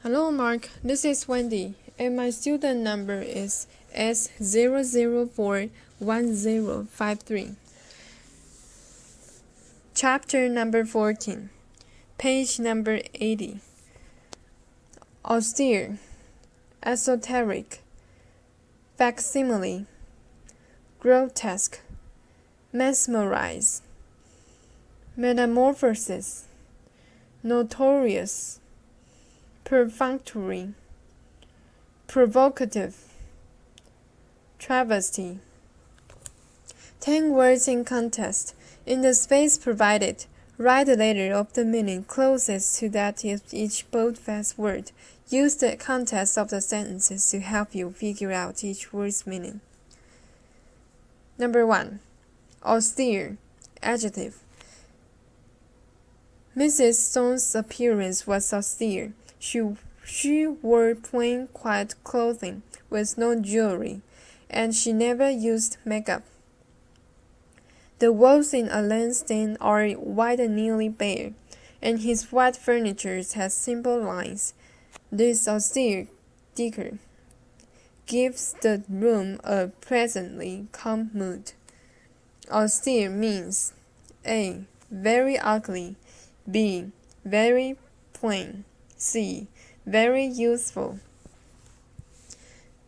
Hello, Mark. This is Wendy, and my student number is S0041053. Chapter number 14, page number 80. Austere, esoteric, facsimile, grotesque, mesmerize, metamorphosis, notorious, perfunctory, provocative, travesty. 10 words in contest. In the space provided, write the letter of the meaning closest to that of each bold-faced word. Use the context of the sentences to help you figure out each word's meaning. Number 1. Austere, adjective. Mrs. Stone's appearance was austere. She wore plain, quiet clothing with no jewelry, and she never used makeup. The walls in Alain's den are white and nearly bare, and his white furniture has simple lines. This austere decor gives the room a pleasantly calm mood. Austere means A. Very ugly, B. Very plain, C. Very useful.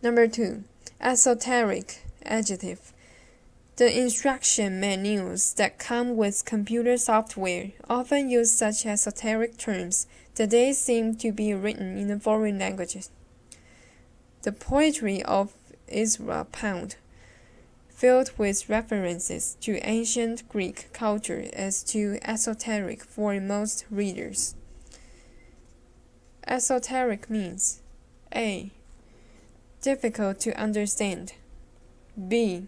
Number 2. Esoteric, adjective. The instruction manuals that come with computer software often use such esoteric terms that they seem to be written in a foreign language. The poetry of Ezra Pound, filled with references to ancient Greek culture, is too esoteric for most readers. Esoteric means A. Difficult to understand, B.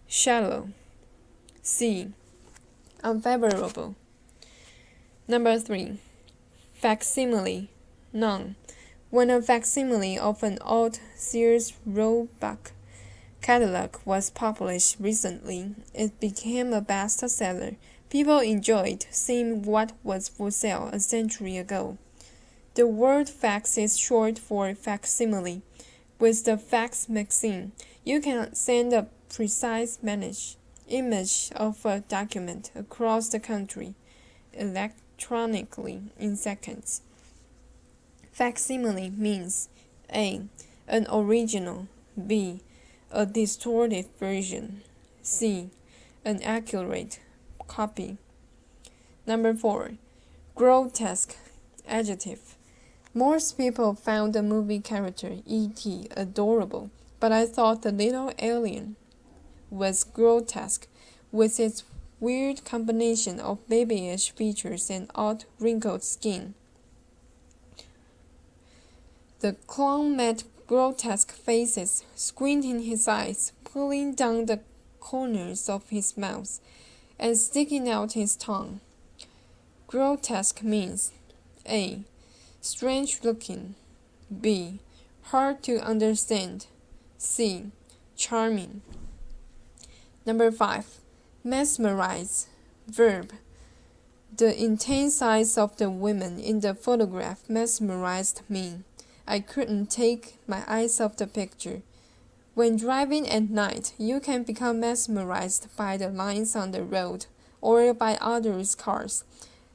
Shallow, C. Unfavorable. Number 3. Facsimile, noun. When a facsimile of an old Sears Roebuck catalog was published recently, it became a bestseller. People enjoyed seeing what was for sale a century ago. The word fax is short for facsimile. With the fax machine, you can send a precise image of a document across the country electronically in seconds. Facsimile means A. An original, B. A distorted version, C. An accurate copy. Number 4. Grotesque, adjective. Most people found the movie character E.T. adorable, but I thought the little alien was grotesque, with its weird combination of babyish features and odd wrinkled skin. The clown made grotesque faces, squinting his eyes, pulling down the corners of his mouth, and sticking out his tongue. Grotesque means A. Strange looking, B. Hard to understand, C. Charming. Number 5. Mesmerize, verb. The intense eyes of the women in the photograph mesmerized me. I couldn't take my eyes off the picture. When driving at night, you can become mesmerized by the lines on the road or by others' cars,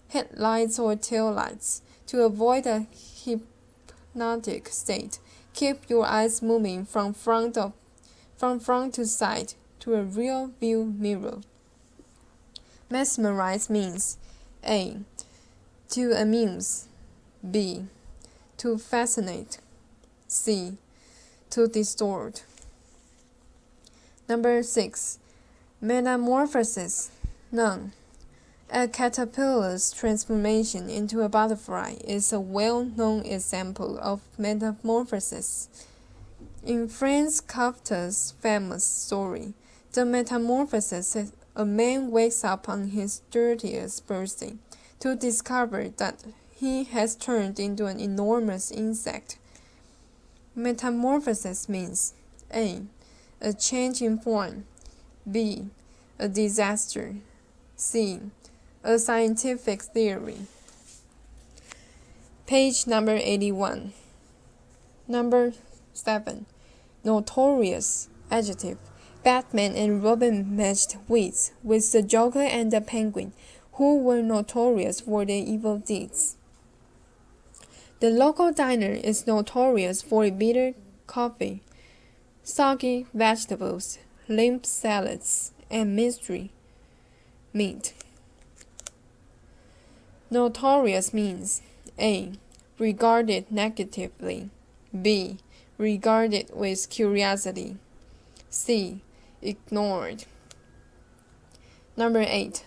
headlights or taillights. To avoid a hypnotic state, keep your eyes moving from front to side to a rear view mirror. Mesmerize means A. To amuse, B. To fascinate, C. To distort. Number 6. Metamorphosis, noun. A caterpillar's transformation into a butterfly is a well-known example of metamorphosis. In Franz Kafka's famous story, The Metamorphosis, a man wakes up on his 30th birthday to discover that he has turned into an enormous insect. Metamorphosis means A. A change in form, B. A disaster, C. A scientific theory. Page number 81. Number 7. Notorious. Adjective. Batman and Robin matched wits with the Joker and the Penguin, who were notorious for their evil deeds. The local diner is notorious for bitter coffee, soggy vegetables, limp salads, and mystery meat. Notorious means A. Regarded negatively, B. Regarded with curiosity, C. Ignored. Number 8.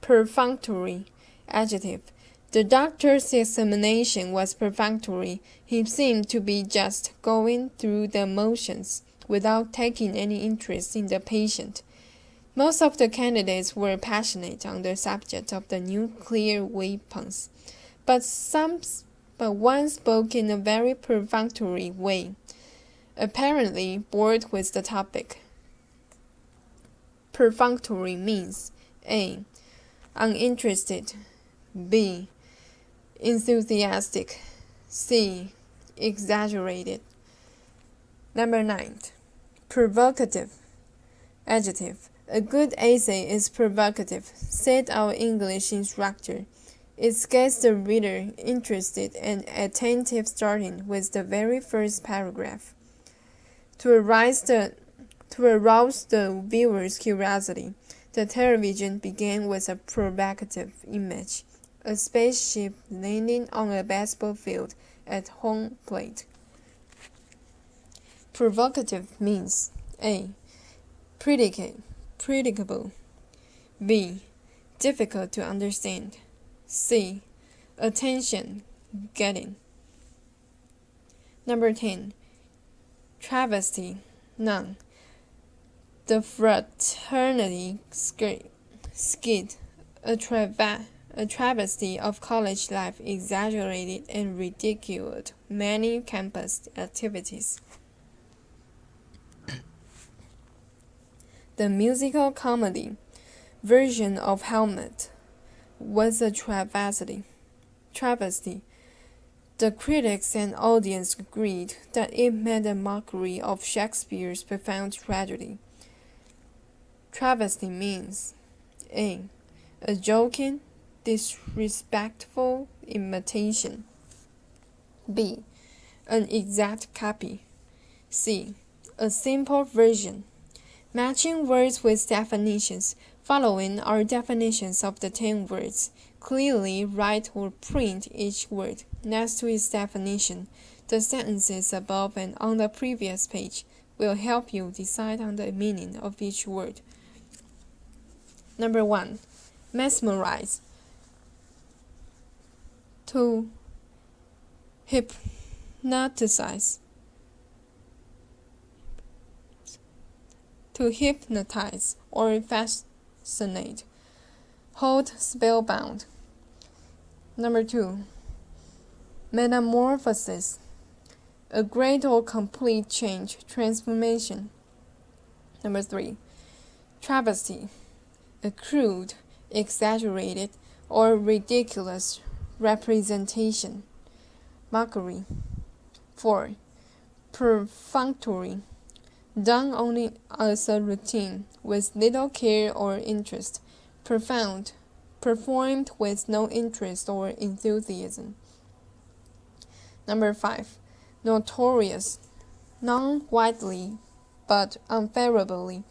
Perfunctory. Adjective. The doctor's examination was perfunctory. He seemed to be just going through the motions without taking any interest in the patient. Most of the candidates were passionate on the subject of the nuclear weapons, but one spoke in a very perfunctory way, apparently bored with the topic. Perfunctory means A. Uninterested, B. Enthusiastic, C. Exaggerated. Number 9. Provocative. Adjective. A good essay is provocative, said our English instructor. It gets the reader interested and attentive starting with the very first paragraph. To arouse the viewer's curiosity, the television began with a provocative image, a spaceship landing on a baseball field at home plate. Provocative means A. Predictable, B. Difficult to understand, C. Attention getting. Number 10. Travesty, noun. The fraternity skit, a travesty of college life, exaggerated and ridiculed many campus activities. The musical comedy version of Hamlet was a travesty. The critics and audience agreed that it made a mockery of Shakespeare's profound tragedy. Travesty means A. A joking, disrespectful imitation, B. An exact copy, C. A simple version. Matching words with definitions. Following are definitions of the 10 words. Clearly write or print each word next to its definition. The sentences above and on the previous page will help you decide on the meaning of each word. Number 1. Mesmerize. To hypnotize. To hypnotize or fascinate. Hold spellbound. Number 2. Metamorphosis. A great or complete change, transformation. Number 3. Travesty. A crude, exaggerated, or ridiculous representation. Mockery. 4. Perfunctory. Done only as a routine, with little care or interest. Profound. Performed with no interest or enthusiasm. Number 5. Notorious. Known widely, but unfavorably,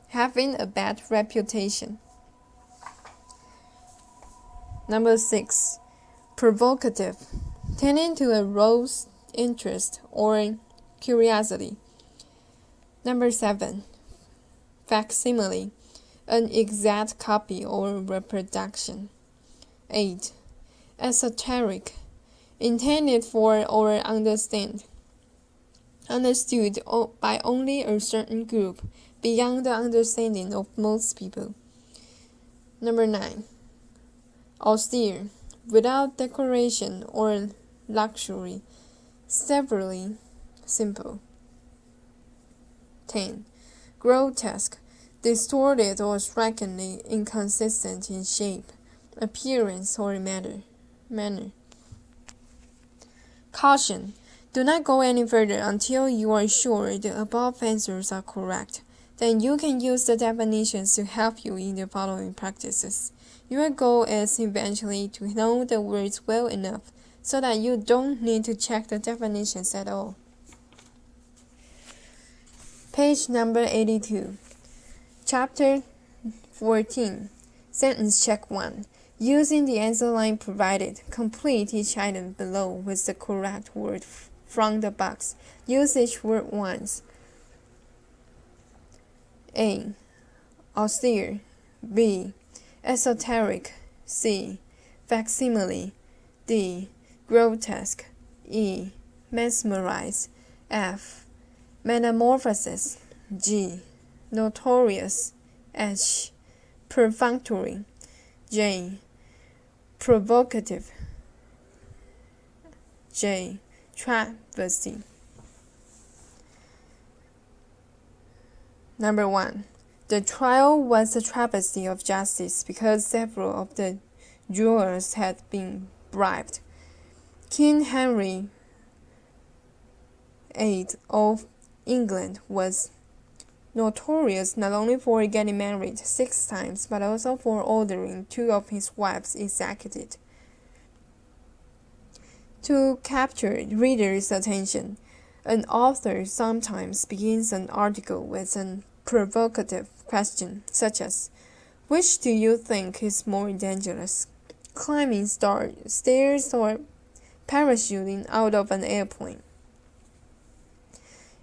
having a bad reputation. Number 6. Provocative. Tending to arouse interest or curiosity. Number 7. Facsimile. An exact copy or reproduction. 8. Esoteric. Intended for or understood by only a certain group, beyond the understanding of most people. Number 9. Austere. Without decoration or luxury. Severely simple. 10. Grotesque. Distorted or strikingly inconsistent in shape, appearance, or manner. Caution: do not go any further until you are sure the above answers are correct. Then you can use the definitions to help you in the following practices. Your goal is eventually to know the words well enough so that you don't need to check the definitions at all. Page number 82. Chapter 14. Sentence check 1. Using the answer line provided, complete each item below with the correct word from the box. Use each word once. A. Austere. B. Esoteric. C. Facsimile. D. Grotesque. E. Mesmerize. F. Metamorphosis. G. Notorious. H. Perfunctory. J. Provocative. J. Travesty. Number 1. The trial was a travesty of justice because several of the jurors had been bribed. King Henry VIII of England was notorious not only for getting married 6 times, but also for ordering 2 of his wives executed. To capture readers' attention, an author sometimes begins an article with a provocative question, such as, which do you think is more dangerous, climbing stairs or parachuting out of an airplane?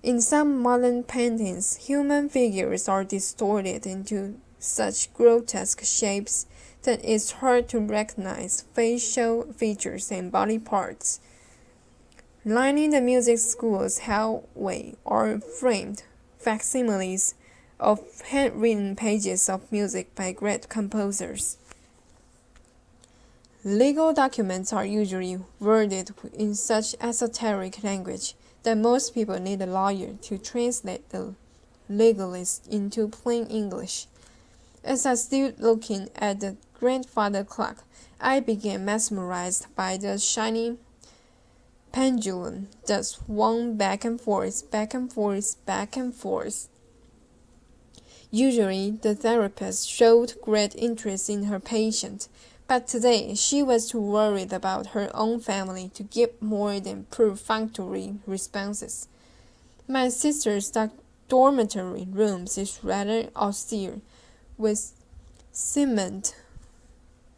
In some modern paintings, human figures are distorted into such grotesque shapes that it's hard to recognize facial features and body parts. Lining the music school's hallway are framed facsimiles of handwritten pages of music by great composers. Legal documents are usually worded in such esoteric language that most people need a lawyer to translate the legalist into plain English. As I stood looking at the grandfather clock, I became mesmerized by the shiny pendulum that swung back and forth, back and forth, back and forth. Usually, the therapist showed great interest in her patient, but today she was too worried about her own family to give more than perfunctory responses. My sister's dormitory rooms is rather austere, with cement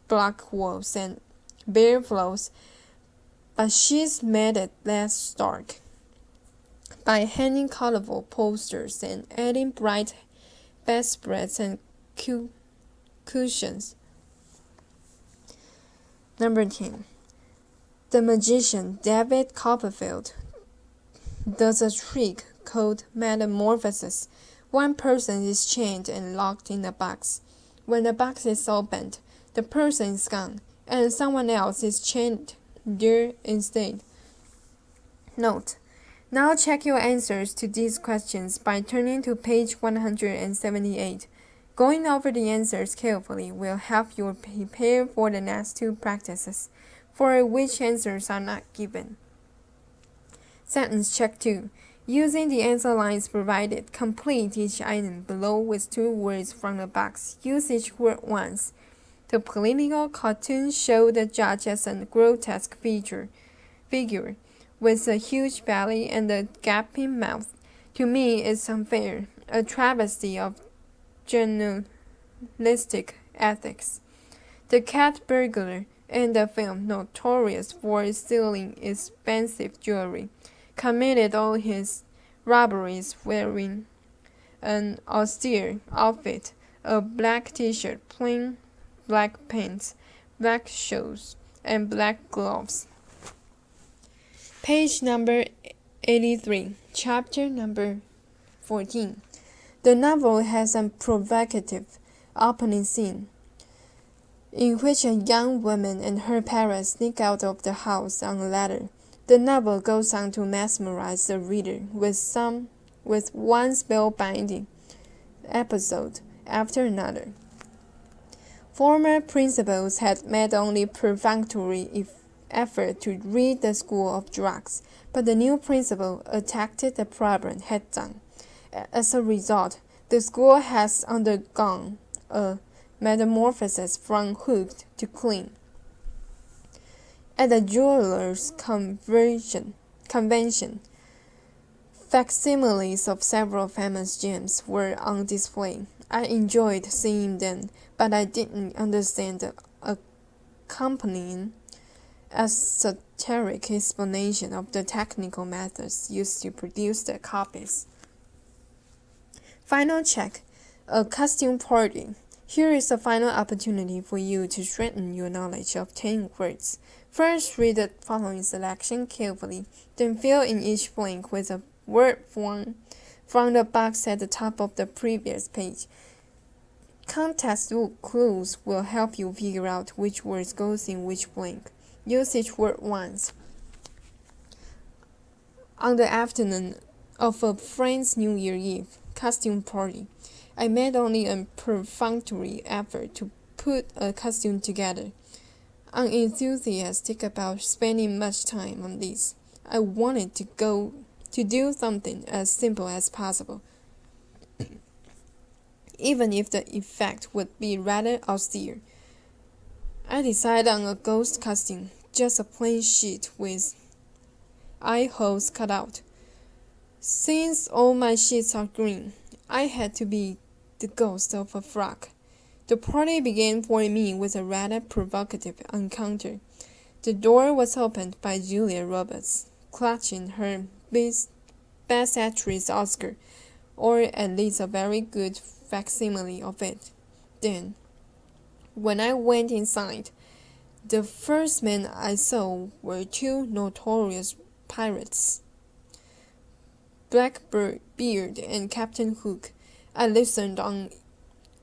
block walls and bare floors, but she's made it less stark by hanging colorful posters and adding bright bedspreads and cushions. Number 10. The magician David Copperfield does a trick called metamorphosis. One person is chained and locked in a box. When the box is opened, the person is gone, and someone else is chained there instead. Note: now check your answers to these questions by turning to page 178. Going over the answers carefully will help you prepare for the next 2 practices, for which answers are not given. Sentence check 2. Using the answer lines provided, complete each item below with 2 words from the box. Use each word once. The political cartoon showed the judge as a grotesque figure with a huge belly and a gaping mouth. To me, it's unfair, a travesty of journalistic ethics. The cat burglar in the film, notorious for stealing expensive jewelry, committed all his robberies wearing an austere outfit, a black t-shirt, plain black pants, black shoes, and black gloves. Page number 83, chapter number 14. The novel has a provocative opening scene in which a young woman and her parents sneak out of the house on a ladder. The novel goes on to mesmerize the reader with one spellbinding episode after another. Former principals had made only perfunctory effort to rid the school of drugs, but the new principal attacked the problem head-on. As a result, the school has undergone a metamorphosis from hooked to clean. At the jewelers' convention, facsimiles of several famous gems were on display. I enjoyed seeing them, but I didn't understand the accompanying esoteric explanation of the technical methods used to produce the copies. Final check. A costume party. Here is a final opportunity for you to strengthen your knowledge of 10 words. First, read the following selection carefully, then fill in each blank with a word from the box at the top of the previous page. Context clues will help you figure out which words goes in which blank. Use each word once. On the afternoon of a friend's New Year Eve costume party, I made only a perfunctory effort to put a costume together. Unenthusiastic about spending much time on this, I wanted to do something as simple as possible, even if the effect would be rather austere. I decided on a ghost costume, just a plain sheet with eye holes cut out. Since all my sheets are green, I had to be the ghost of a frog. The party began for me with a rather provocative encounter. The door was opened by Julia Roberts, clutching her Best Actress Oscar, or at least a very good facsimile of it. Then, when I went inside, the first men I saw were two notorious pirates, Blackbeard and Captain Hook. I listened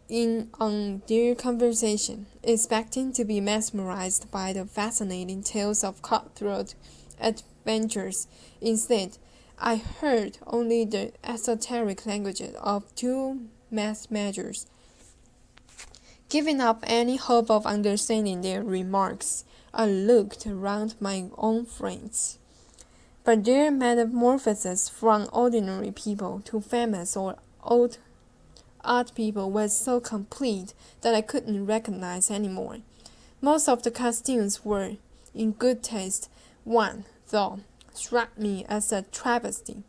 in on their conversation, expecting to be mesmerized by the fascinating tales of cutthroat adventures. Instead, I heard only the esoteric language of two math majors. Giving up any hope of understanding their remarks, I looked around my own friends. But their metamorphosis from ordinary people to famous or old art people was so complete that I couldn't recognize anymore. Most of the costumes were in good taste. One, though, struck me as a travesty.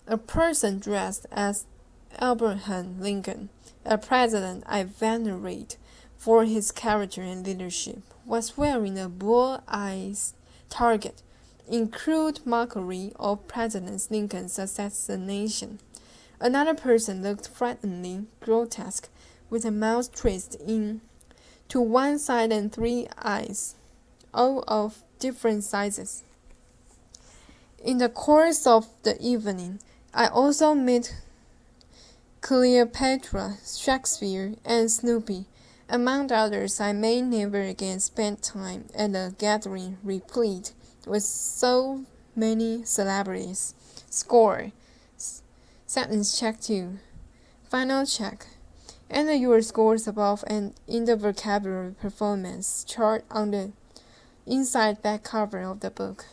A person dressed as Abraham Lincoln, a president I venerate for his character and leadership, was wearing a bull-eyed target, in crude mockery of President Lincoln's assassination. Another person looked frighteningly grotesque, with a mouth twisted in to one side and 3 eyes, all of different sizes. In the course of the evening, I also met Cleopatra, Shakespeare, and Snoopy. Among others, I may never again spend time at a gathering replete with so many celebrities. Score. Sentence check 2. Final check. Enter your scores above and in the vocabulary performance chart on the inside back cover of the book.